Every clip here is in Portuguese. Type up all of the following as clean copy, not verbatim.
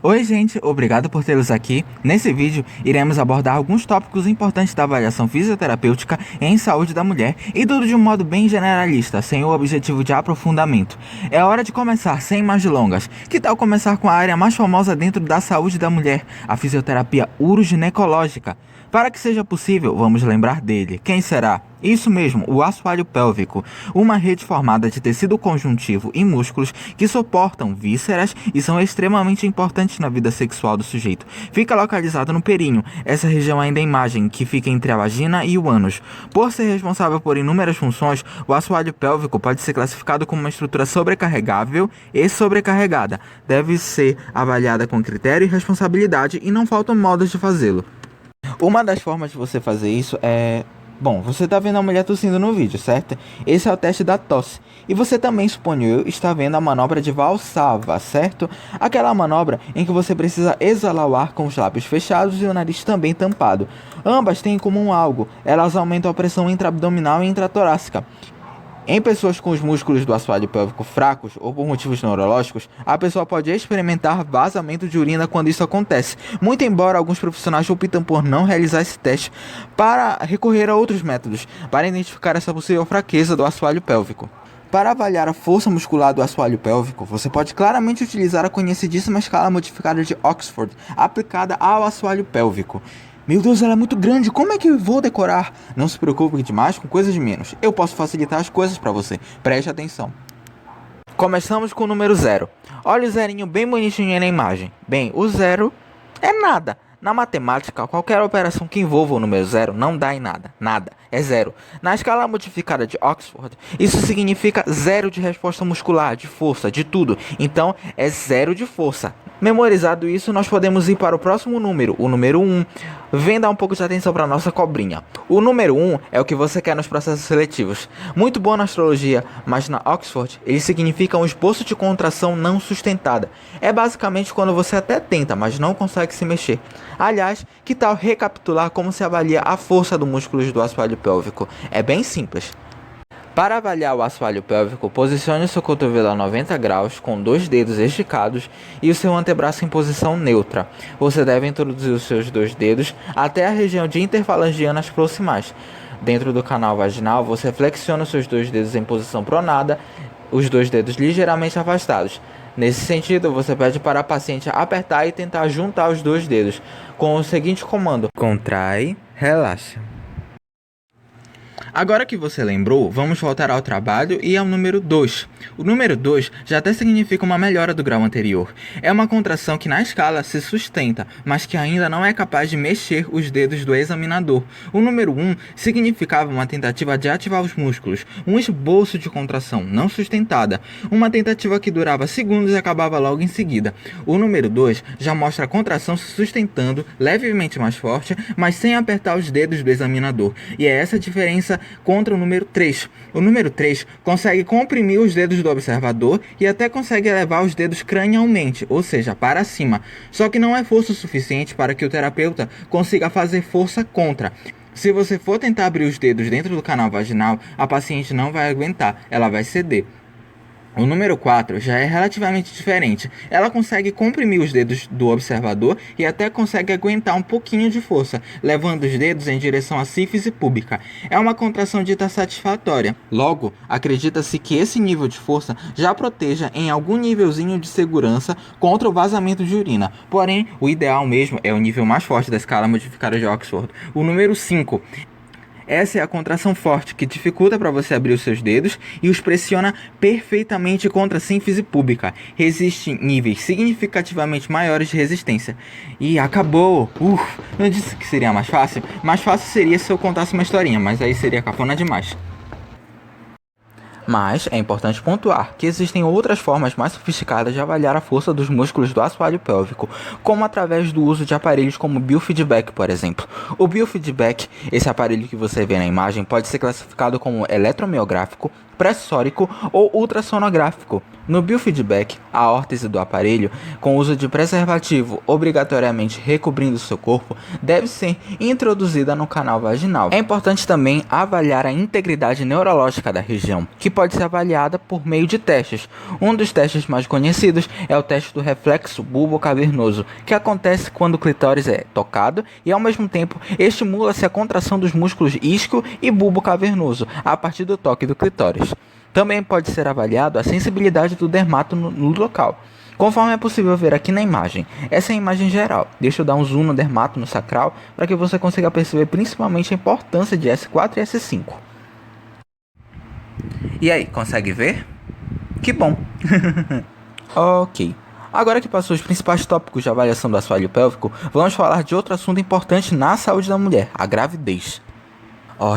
Oi gente, obrigado por tê-los aqui. Nesse vídeo, iremos abordar alguns tópicos importantes da avaliação fisioterapêutica em saúde da mulher e tudo de um modo bem generalista, sem o objetivo de aprofundamento. É hora de começar, sem mais delongas. Que tal começar com a área mais famosa dentro da saúde da mulher, a fisioterapia uroginecológica? Para que seja possível, vamos lembrar dele. Quem será? Isso mesmo, o assoalho pélvico, uma rede formada de tecido conjuntivo e músculos que suportam vísceras e são extremamente importantes na vida sexual do sujeito. Fica localizado no períneo, essa região ainda é imagem, que fica entre a vagina e o ânus. Por ser responsável por inúmeras funções, o assoalho pélvico pode ser classificado como uma estrutura sobrecarregável e sobrecarregada. Deve ser avaliada com critério e responsabilidade e não faltam modos de fazê-lo. Uma das formas de você fazer isso é... Bom, você está vendo a mulher tossindo no vídeo, certo? Esse é o teste da tosse. E você também, suponho eu, está vendo a manobra de Valsalva, certo? Aquela manobra em que você precisa exalar o ar com os lábios fechados e o nariz também tampado. Ambas têm em comum algo, elas aumentam a pressão intraabdominal e intratorácica. Em pessoas com os músculos do assoalho pélvico fracos ou por motivos neurológicos, a pessoa pode experimentar vazamento de urina quando isso acontece, muito embora alguns profissionais optam por não realizar esse teste para recorrer a outros métodos para identificar essa possível fraqueza do assoalho pélvico. Para avaliar a força muscular do assoalho pélvico, você pode claramente utilizar a conhecidíssima escala modificada de Oxford, aplicada ao assoalho pélvico. Meu Deus, ela é muito grande, como é que eu vou decorar? Não se preocupe demais com coisas de menos, eu posso facilitar as coisas para você, preste atenção. Começamos com o número 0. Olha o zerinho bem bonitinho aí na imagem. Bem, o 0 é nada. Na matemática, qualquer operação que envolva o número 0 não dá em nada. Nada. É 0. Na escala modificada de Oxford, isso significa 0 de resposta muscular, de força, de tudo. Então, é 0 de força. Memorizado isso, nós podemos ir para o próximo número, o número 1. Vem dar um pouco de atenção para a nossa cobrinha. O número 1 é o que você quer nos processos seletivos. Muito bom na astrologia, mas na Oxford ele significa um esboço de contração não sustentada. É basicamente quando você até tenta, mas não consegue se mexer. Aliás, que tal recapitular como se avalia a força do músculo do assoalho pélvico? É bem simples. Para avaliar o assoalho pélvico, posicione o seu cotovelo a 90 graus, com 2 dedos esticados e o seu antebraço em posição neutra. Você deve introduzir os seus 2 dedos até a região de interfalangianas proximais. Dentro do canal vaginal, você flexiona os seus 2 dedos em posição pronada, os 2 dedos ligeiramente afastados. Nesse sentido, você pede para a paciente apertar e tentar juntar os 2 dedos, com o seguinte comando: contrai, relaxa. Agora que você lembrou, vamos voltar ao trabalho e ao número 2. O número 2 já até significa uma melhora do grau anterior. É uma contração que na escala se sustenta, mas que ainda não é capaz de mexer os dedos do examinador. O número 1 significava uma tentativa de ativar os músculos, um esboço de contração não sustentada, uma tentativa que durava segundos e acabava logo em seguida. O número 2 já mostra a contração se sustentando levemente mais forte, mas sem apertar os dedos do examinador. E é essa a diferença contra o número 3. O número 3 consegue comprimir os dedos do observador e até consegue elevar os dedos cranialmente, ou seja, para cima. Só que não é força suficiente para que o terapeuta consiga fazer força contra. Se você for tentar abrir os dedos dentro do canal vaginal, a paciente não vai aguentar, ela vai ceder. O número 4 já é relativamente diferente. Ela consegue comprimir os dedos do observador e até consegue aguentar um pouquinho de força, levando os dedos em direção à sífise púbica. É uma contração dita satisfatória. Logo, acredita-se que esse nível de força já proteja em algum nívelzinho de segurança contra o vazamento de urina. Porém, o ideal mesmo é o nível mais forte da escala modificada de Oxford, o número 5. Essa é a contração forte que dificulta para você abrir os seus dedos e os pressiona perfeitamente contra a sífise púbica. Resiste níveis significativamente maiores de resistência. E acabou! Não disse que seria mais fácil? Mais fácil seria se eu contasse uma historinha, mas aí seria cafona demais. Mas é importante pontuar que existem outras formas mais sofisticadas de avaliar a força dos músculos do assoalho pélvico, como através do uso de aparelhos como o biofeedback, por exemplo. O biofeedback, esse aparelho que você vê na imagem, pode ser classificado como eletromiográfico, pressórico ou ultrassonográfico. No biofeedback, a órtese do aparelho, com uso de preservativo obrigatoriamente recobrindo seu corpo, deve ser introduzida no canal vaginal. É importante também avaliar a integridade neurológica da região, que pode ser avaliada por meio de testes. Um dos testes mais conhecidos é o teste do reflexo bulbocavernoso, que acontece quando o clitóris é tocado e, ao mesmo tempo, estimula-se a contração dos músculos isquio e bulbo cavernoso a partir do toque do clitóris. Também pode ser avaliado a sensibilidade do dermato no local, conforme é possível ver aqui na imagem. Essa é a imagem geral. Deixa eu dar um zoom no dermato no sacral para que você consiga perceber principalmente a importância de S4 e S5. E aí, consegue ver? Que bom! Ok. Agora que passou os principais tópicos de avaliação do assoalho pélvico, vamos falar de outro assunto importante na saúde da mulher, a gravidez.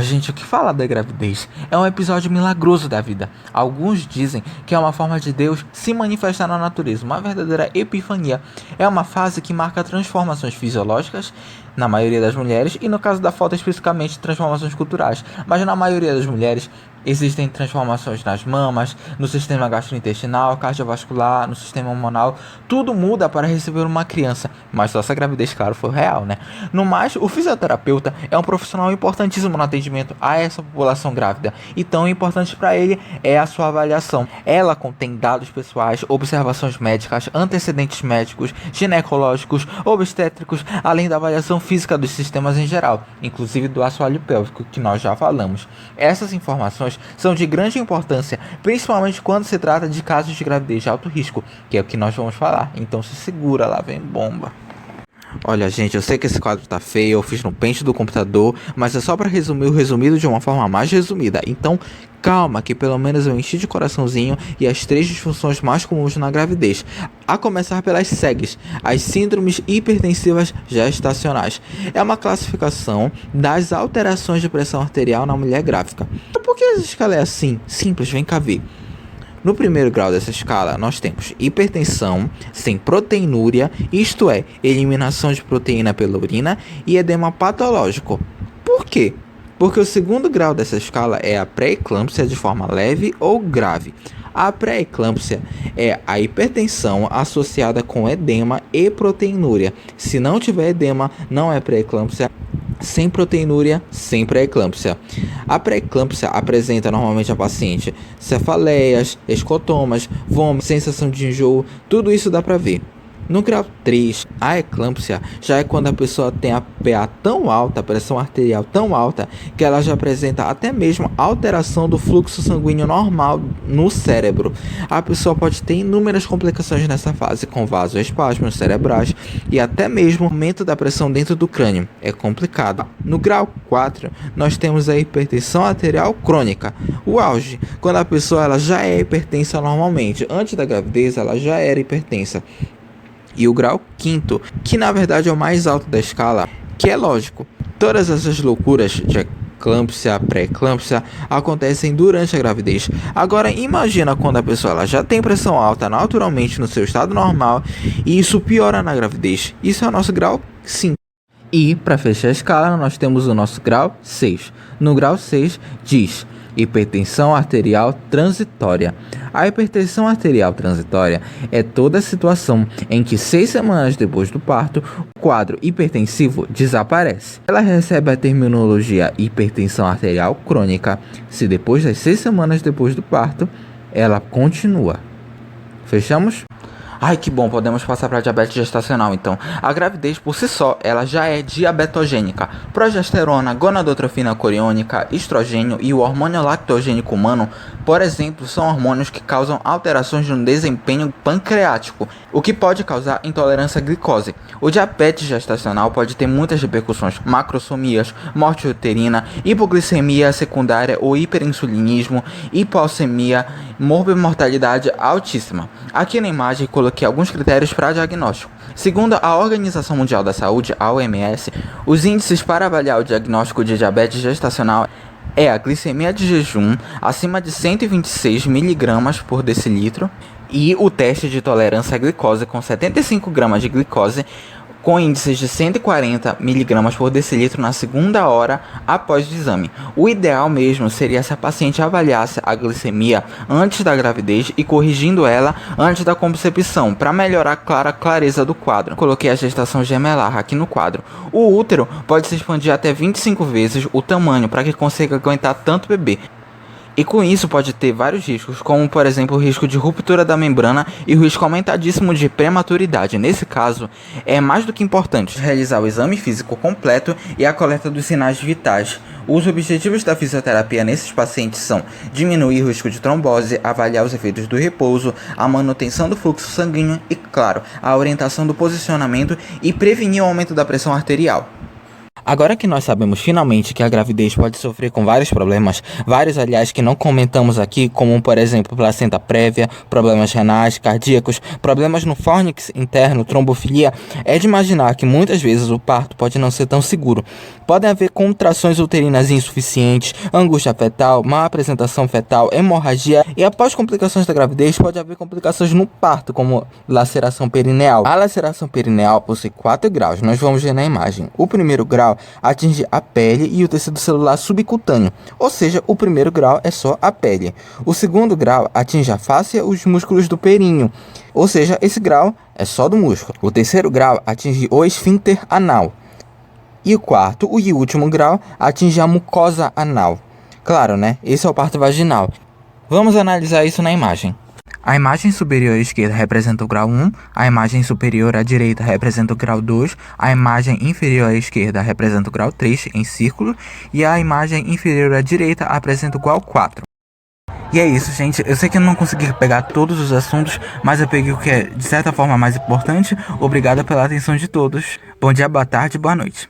Gente, o que falar da gravidez? É um episódio milagroso da vida. Alguns dizem que é uma forma de Deus se manifestar na natureza, uma verdadeira epifania. É uma fase que marca transformações fisiológicas na maioria das mulheres e, no caso da falta, especificamente transformações culturais. Mas na maioria das mulheres existem transformações nas mamas, no sistema gastrointestinal, cardiovascular, no sistema hormonal. Tudo muda para receber uma criança, mas só se a gravidez, claro, for real, né? No mais, o fisioterapeuta é um profissional importantíssimo no atendimento a essa população grávida, e tão importante para ele é a sua avaliação. Ela contém dados pessoais, observações médicas, antecedentes médicos, ginecológicos, obstétricos, além da avaliação física dos sistemas em geral, inclusive do assoalho pélvico, que nós já falamos. Essas informações são de grande importância, principalmente quando se trata de casos de gravidez de alto risco, que é o que nós vamos falar. Então se segura, lá vem bomba. Olha, gente, eu sei que esse quadro tá feio, eu fiz no pente do computador, mas é só para resumir o resumido de uma forma mais resumida. Então, calma, que pelo menos eu enchi de coraçãozinho e as 3 disfunções mais comuns na gravidez. A começar pelas SEGs, as síndromes hipertensivas gestacionais. É uma classificação das alterações de pressão arterial na mulher grávida. Por que essa escala é assim? Simples, vem cá ver. No primeiro grau dessa escala, nós temos hipertensão sem proteinúria, isto é, eliminação de proteína pela urina, e edema patológico. Por quê? Porque o segundo grau dessa escala é a pré-eclâmpsia de forma leve ou grave. A pré-eclâmpsia é a hipertensão associada com edema e proteinúria. Se não tiver edema, não é pré-eclâmpsia. Sem proteinúria, sem pré-eclâmpsia. A pré-eclâmpsia apresenta normalmente a paciente cefaleias, escotomas, vômito, sensação de enjoo, tudo isso dá para ver. No grau 3, a eclâmpsia já é quando a pessoa tem a PA tão alta, a pressão arterial tão alta, que ela já apresenta até mesmo alteração do fluxo sanguíneo normal no cérebro. A pessoa pode ter inúmeras complicações nessa fase, com vasoespasmos cerebrais e até mesmo aumento da pressão dentro do crânio. É complicado. No grau 4, nós temos a hipertensão arterial crônica. O auge, quando a pessoa ela já é hipertensa normalmente. Antes da gravidez, ela já era hipertensa. E o grau 5º, que na verdade é o mais alto da escala, que é lógico. Todas essas loucuras de eclâmpsia, pré-eclâmpsia acontecem durante a gravidez. Agora imagina quando a pessoa ela já tem pressão alta naturalmente no seu estado normal e isso piora na gravidez. Isso é o nosso grau 5. E para fechar a escala nós temos o nosso grau 6. No grau 6 diz hipertensão arterial transitória. A hipertensão arterial transitória é toda a situação em que 6 semanas depois do parto, o quadro hipertensivo desaparece. Ela recebe a terminologia hipertensão arterial crônica se depois das 6 semanas depois do parto, ela continua. Fechamos? Ai, que bom, podemos passar para diabetes gestacional então. A gravidez por si só, ela já é diabetogênica. Progesterona, gonadotrofina coriônica, estrogênio e o hormônio lactogênico humano, por exemplo, são hormônios que causam alterações no desempenho pancreático, o que pode causar intolerância à glicose. O diabetes gestacional pode ter muitas repercussões: macrosomias, morte uterina, hipoglicemia secundária ou hiperinsulinismo, hipocemia, morbimortalidade altíssima. Aqui na imagem coloquei alguns critérios para diagnóstico. Segundo a Organização Mundial da Saúde, a OMS, os índices para avaliar o diagnóstico de diabetes gestacional é a glicemia de jejum acima de 126 mg por decilitro e o teste de tolerância à glicose com 75 gramas de glicose com índices de 140 mg por decilitro na segunda hora após o exame. O ideal mesmo seria se a paciente avaliasse a glicemia antes da gravidez e corrigindo ela antes da concepção, para melhorar a clareza do quadro. Coloquei a gestação gemelar aqui no quadro. O útero pode se expandir até 25 vezes o tamanho para que consiga aguentar tanto bebê. E com isso pode ter vários riscos, como por exemplo o risco de ruptura da membrana e o risco aumentadíssimo de prematuridade. Nesse caso, é mais do que importante realizar o exame físico completo e a coleta dos sinais vitais. Os objetivos da fisioterapia nesses pacientes são diminuir o risco de trombose, avaliar os efeitos do repouso, a manutenção do fluxo sanguíneo e, claro, a orientação do posicionamento e prevenir o aumento da pressão arterial. Agora que nós sabemos finalmente que a gravidez pode sofrer com vários problemas, vários aliás que não comentamos aqui, como por exemplo placenta prévia, problemas renais, cardíacos, problemas no fórnix interno, trombofilia, é de imaginar que muitas vezes o parto pode não ser tão seguro. Podem haver contrações uterinas insuficientes, angústia fetal, má apresentação fetal, hemorragia e após complicações da gravidez pode haver complicações no parto, como laceração perineal. A laceração perineal possui 4 graus, nós vamos ver na imagem. O primeiro grau atinge a pele e o tecido celular subcutâneo, ou seja, o primeiro grau é só a pele. O segundo grau atinge a face e os músculos do períneo, ou seja, esse grau é só do músculo. O terceiro grau atinge o esfíncter anal. E o quarto e último grau atinge a mucosa anal. Claro, né? Esse é o parto vaginal. Vamos analisar isso na imagem. A imagem superior à esquerda representa o grau 1, a imagem superior à direita representa o grau 2, a imagem inferior à esquerda representa o grau 3 em círculo e a imagem inferior à direita apresenta o grau 4. E é isso, gente. Eu sei que eu não consegui pegar todos os assuntos, mas eu peguei o que é de certa forma mais importante. Obrigado pela atenção de todos. Bom dia, boa tarde, boa noite.